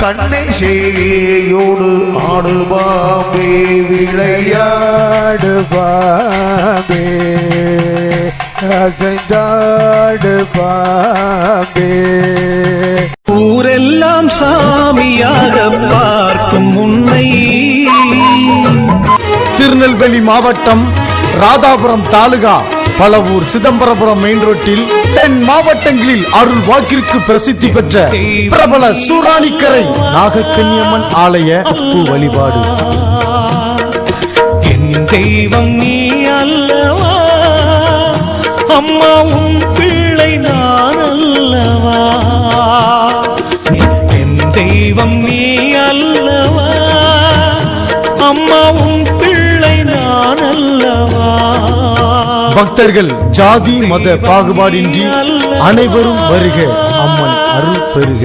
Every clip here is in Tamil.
கண்ணை சேயோடு ஆடுபாம்பே விளையாடு பாம்பே அசைந்தாடு பாம்பே. ஊரெல்லாம் சாமியாக பார்க்கும் உன்னை. திருநெல்வேலி மாவட்டம் ராதாபுரம் தாலுகா பலவூர் சிதம்பரபுரம் மெயின் ரோட்டில் தென் மாவட்டங்களில் அருள் வாக்கிற்கு பிரசித்தி பெற்ற பிரபல சூராணிக்கரை நாகக்கன்னியம்மன் ஆலய அப்பு வழிபாடு. என் தெய்வம் நீ அல்லவா அம்மா, உன் பிள்ளை நான் அல்லவா. என் தெய்வம் நீ அல்லவா அம்மா, உன் பிள்ளை நான் அல்லவா. பக்தர்கள் ஜாதி மத பாகுபாடின்றி அனைவரும் வருக, அம்மன் அருள் பெறுக.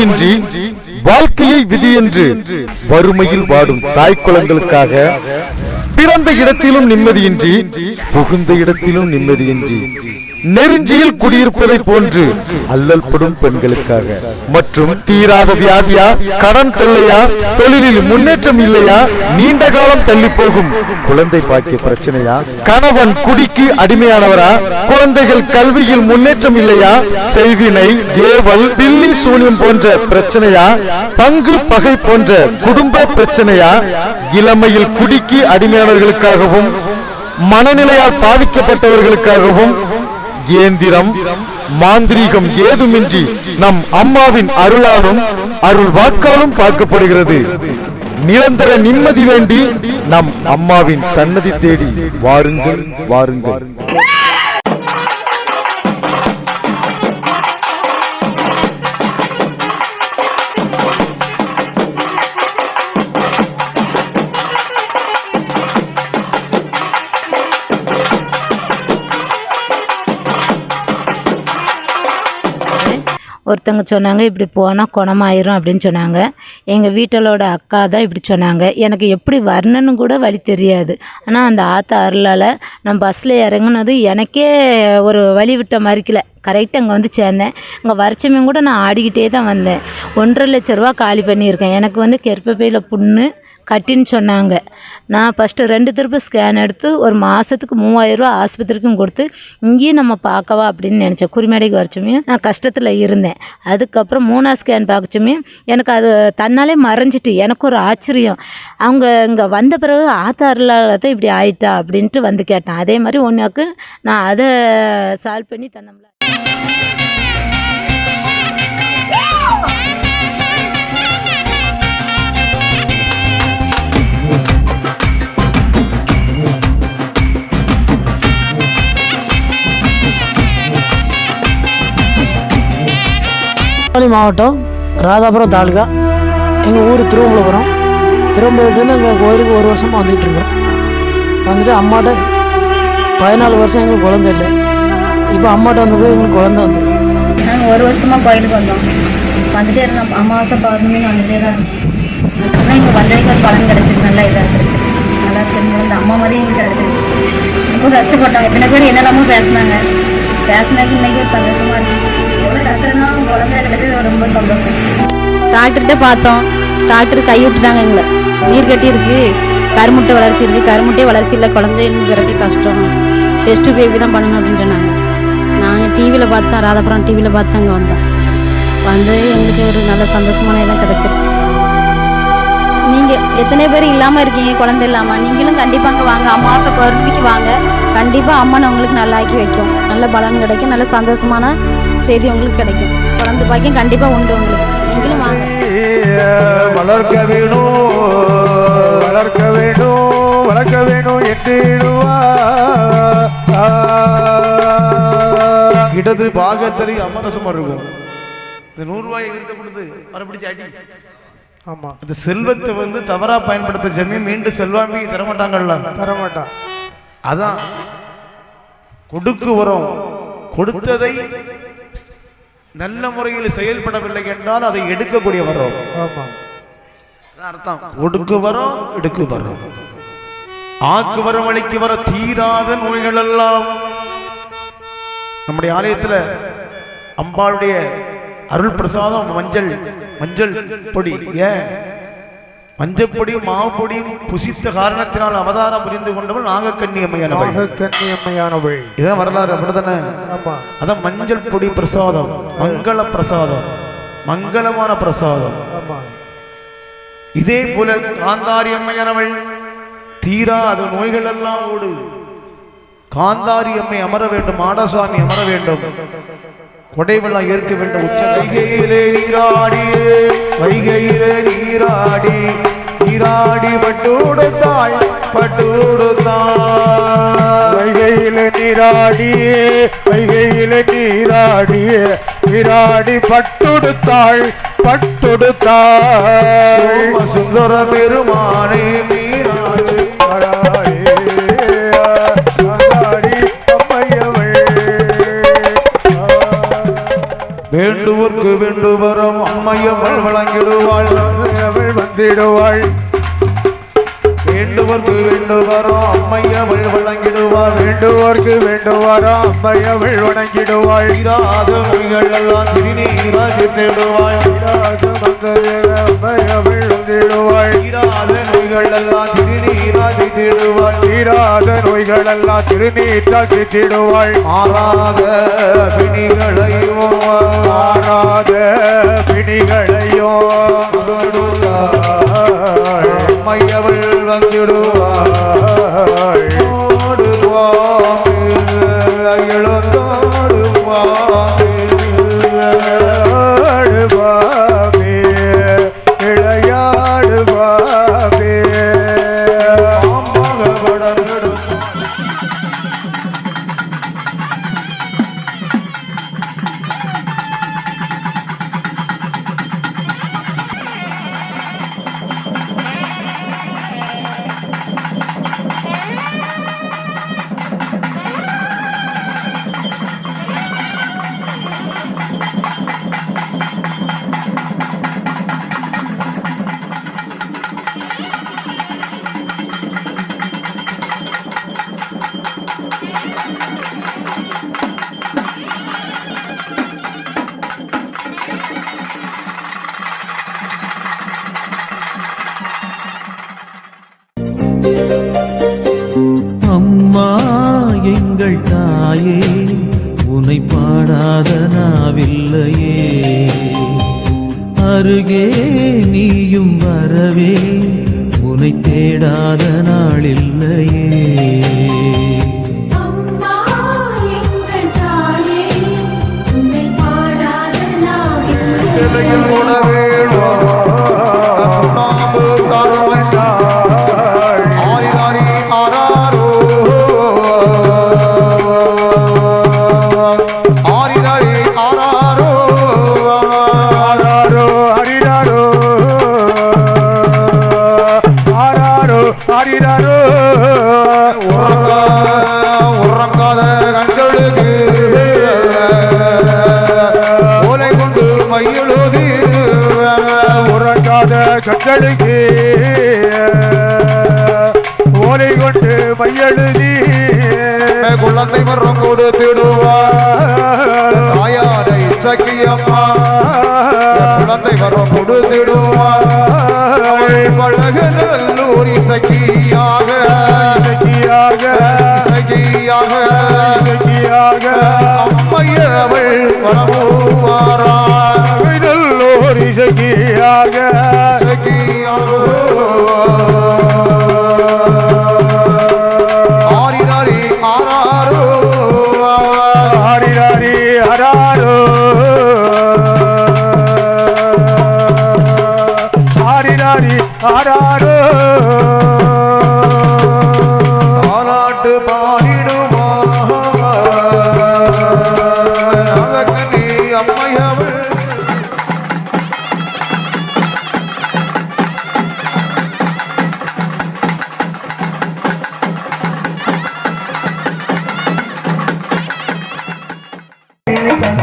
வழியின்றி வாழ்க்கையை விதி என்று வறுமையில் வாடும் தாய் குலங்களுக்காக பிறந்த இடத்திலும் நிம்மதியின்றி புகுந்த இடத்திலும் நிம்மதியின்றி நெருஞ்சியில் குடியிருப்பதை போன்று அல்லல்படும் பெண்களுக்காக மற்றும் தீராத வியாதியா, கடன் தொல்லையா, தொழிலில் முன்னேற்றம் இல்லையா, நீண்ட காலம் தள்ளி போகும் குழந்தை பாக்கிய பிரச்சனையா, கணவன் குடிக்கு அடிமையானவரா, குழந்தைகள் கல்வியில் முன்னேற்றம் இல்லையா, செய்வினை, ஏவல், பில்லி சூனியம் போன்ற பிரச்சனையா, பங்கு பகை போன்ற குடும்ப பிரச்சனையா, இளமையில் குடிக்கு அடிமையானவர்களுக்காகவும் மனநிலையால் பாதிக்கப்பட்டவர்களுக்காகவும் ஏந்திரம் மாந்திரீகம் ஏதுமின்றி நம் அம்மாவின் அருளாலும் அருள் வாக்காலும் பார்க்கப்படுகிறது. நிரந்தர நிம்மதி வேண்டி நம் அம்மாவின் சன்னதி தேடி வாருங்கள் வாருங்கள். ஒருத்தங்க சொன்னாங்க இப்படி போனால் குணமாயிரும் அப்படின்னு சொன்னாங்க. எங்கள் வீட்டிலோட அக்கா தான் இப்படி சொன்னாங்க. எனக்கு எப்படி வரணுன்னு கூட வழி தெரியாது. ஆனால் அந்த ஆத்தா அருளால் நான் பஸ்ஸில் இறங்குனது எனக்கே ஒரு வழி விட்ட மாதிரிக்கல. கரெக்டாக அங்கே வந்து சேர்ந்தேன். இங்கே வரைச்சமையும் கூட நான் ஆடிக்கிட்டே தான் வந்தேன். 1.5 லட்ச ரூபா காலி பண்ணியிருக்கேன். எனக்கு வந்து கர்ப்பப்பையில் புண்ணு கட்டின்னு சொன்னாங்க. நான் ஃபஸ்ட்டு 2 திருப்பு ஸ்கேன் எடுத்து ஒரு மாதத்துக்கு 3000 ரூபா ஆஸ்பத்திரிக்கும் கொடுத்து இங்கேயும் நம்ம பார்க்கவா அப்படின்னு நினச்சேன். குறிமேடைக்கு வரைச்சமையும் நான் கஷ்டத்தில் இருந்தேன். அதுக்கப்புறம் 3ஆவது ஸ்கேன் பார்க்கச்சமையும் எனக்கு அது தன்னாலே மறைஞ்சிட்டு எனக்கு ஒரு ஆச்சரியம். அவங்க இங்கே வந்த பிறகு ஆத்தாரில் தான் இப்படி ஆயிட்டா அப்படின்ட்டு வந்து கேட்டேன். அதே மாதிரி ஒன்றாக்கு நான் அதை சால்வ் பண்ணி தந்தோம்ல. மாவட்டம் ராதாபுரம் தாலுகா, எங்கள் ஊர் திருவம்பலபுரம். திருவம்பலத்துலேருந்து எங்கள் கோயிலுக்கு 1 வருஷமாக வந்துகிட்டு இருக்கோம். வந்துட்டு அம்மாட்ட 14 வருஷம் எங்களுக்கு குழந்தை இல்லை. இப்போ அம்மாட்ட வந்தபோது எங்களுக்கு குழந்தை வந்து நாங்கள் 1 வருஷமாக கோயிலுக்கு வந்தோம். வந்துட்டே இருந்தோம். அமாவாசை பௌர்ணமின்னு வந்துட்டே தான் இருந்தோம். ஆனால் இங்கே வந்ததுக்கு ஒரு பலன் கிடைச்சிது. நல்லா இதாக இருக்குது. நல்லா இருக்குது. இந்த அம்மா மாதிரி எங்களுக்கு கிடைச்சிது. ரொம்ப கஷ்டப்பட்டோம். எத்தனை பேர் என்னெல்லாமோ பேசினாக்கு இன்னைக்கு ஒரு சந்தோஷமாக இருக்குது. எவ்வளோ கஷ்டம்னா குழந்தை கிடைச்சது ரொம்ப சந்தோஷம். டாக்டர்கிட்ட பார்த்தோம். டாக்டர் கை விட்டுட்டாங்க எங்களை. நீர் கட்டி இருக்குது, கருமுட்டை வளர்ச்சி இருக்குது, கருமுட்டை வளர்ச்சி இல்லை, குழந்தைன்னு பிறகு கஷ்டம், டெஸ்ட்டு பேபி தான் பண்ணணும் அப்படின்னு சொன்னாங்க. நாங்கள் டிவியில் பார்த்தோம், ராதாபுரம் டிவியில் பார்த்து அங்கே வந்தோம். வந்து எங்களுக்கு ஒரு நல்ல சந்தோஷமான இடம் கிடச்சிருக்கு. நீங்கள் எத்தனை பேர் இல்லாமல் இருக்கீங்க, குழந்தை இல்லாமல், நீங்களும் கண்டிப்பாக அங்கே வாங்க. அமாவாசை பௌர்ணமிக்கு வாங்க. கண்டிப்பாக அம்மன் உங்களுக்கு நல்லாக்கி வைக்கும். நல்ல பலன் கிடைக்கும். நல்ல சந்தோஷமான செய்தி உங்களுக்கு கிடைக்கும். குழந்தை பாக்கியம் கண்டிப்பாக உண்டு உங்களுக்கு. நீங்களும் வாங்க. வளர்க்க வேணும் வளர்க்க வேணும் வளர்க்க வேணும் என்றிடுவா இடது பாகத்தறி அமரசமா இருக்கும். இந்த 100 ரூபாய் எங்கிட்ட கொடுத்து மறுபடிச்சு அடி. ஆமா, இந்த செல்வத்தை வந்து தவறா பயன்படுத்த ஜென்மி மீண்டும் செல்வாமி தரமாட்டாங்கல்ல, தரமாட்டான். அதான் கொடுக்கு வரும். கொடுத்ததை நல்ல முறையில் செயல்படவில்லை என்றால் அதை எடுக்கக்கூடிய வரோம். ஆமா, அர்த்தம். கொடுக்கு வரோம், எடுக்கு வரோம். ஆக்கு வரம் வழிக்கு வர தீராத நோய்கள் எல்லாம் நம்முடைய ஆலயத்துல அம்பாளுடைய அருள் பிரசாதம் மஞ்சள் பொடி. ஏன் மஞ்சள் பொடியும் மாவு பொடியும் புசித்த காரணத்தினால் அவதாரம் புரிந்து கொண்டவள் நாகக்கன்னியம்மையானவள். இதான் வரலாறு. அப்படித்தானே? ஆமா. அதான் மஞ்சள் பொடி பிரசாதம், மங்கள பிரசாதம், மங்களமான பிரசாதம். ஆமா. இதே போல காந்தாரி அம்மையானவள் தீராத நோய்கள் எல்லாம் ஓடு. காந்தாரி அம்மை அமர வேண்டும், மாடசாமி அமர வேண்டும், கொடைவெல்லாம் ஏற்க வேண்டும். உச்ச வைகையிலே நீராடி பட்டோடுத்தாள் வைகையிலே நீராடி பட்டொடுத்தாள் சுந்தர பெருமானே வேண்டுவர்க்கு வேண்டுவரம் அம்மை அம்மையவள் வழங்கிடுவாள் அவள் வந்திடுவாள் வேண்டுவோர்க்கு வேண்டுவாரோ அம்மையவள் வழங்கிடுவாள் வேண்டுவோர்க்கு வேண்டுவாரா அம்மையவள் வணங்கிடுவாள் தீராத நோய்கள் எல்லாம் திருநீராகி தேடுவாள் அம்மையவள் வந்திடுவாள் தீராத நோய்கள் எல்லாம் திருநீராகி தேடுவாள் தீராத நோய்கள் எல்லாம் திருநீற்றாக்கி திடுவாள் மாறாத பிணிகளையோ மாறாத பிணிகளையோ அம்மையவள் வந்திடுவாள் ஓடுவாங்க ஆடுவாமே விளையாடுவாமே அம்மா எங்கள் தாயே உனை பாடாத நாவில்லையே அருகே நீயும் வரவே உனை தேடாத நாளில்லையே உறங்காத கண்களுக்கு ஓலை கொண்டு மையெழுதி உறங்காத கண்களுக்கு ஓலை கொண்டு மையெழுதி குழந்தை மரம் கொடுத்திடுவார் தாயாரை சக்கியம்மா குழந்தை மரம் கொடுத்திடுவார் பழக நல்லூர் இசக்கியாக இசக்கியாக இசக்கியாக இசக்கியாக அம்மையவள் வளமுவாரா நல்லூர் இசக்கியாக இசக்கியாக ஆரிராரி ஆராரோ ஆரிராரி ஆராரோ ஆரிராரி ஆராரோ ஆராட்டு பாடிடுமா நாகக்கனி அம்மையவள் Thank you.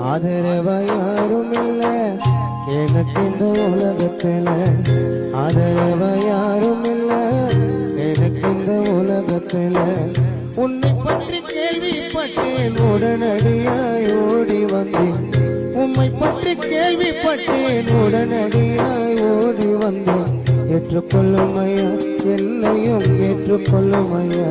ஆதரவா யாரும் இல்ல எனக்கு இந்த உலகத்துல, ஆதரவா யாரும் இல்ல எனக்கு இந்த உலகத்துல. உன்னை பற்றி கேள்விப்பட்டேன் உடனடியாய் ஓடி வந்தேன், உம்மை பற்றி கேள்விப்பட்டேன் உடனடியாய் ஓடி வந்தேன். ஏற்றுக்கொள்ளும் ஐயா, என்னையும் ஏற்றுக்கொள்ளும் ஐயா.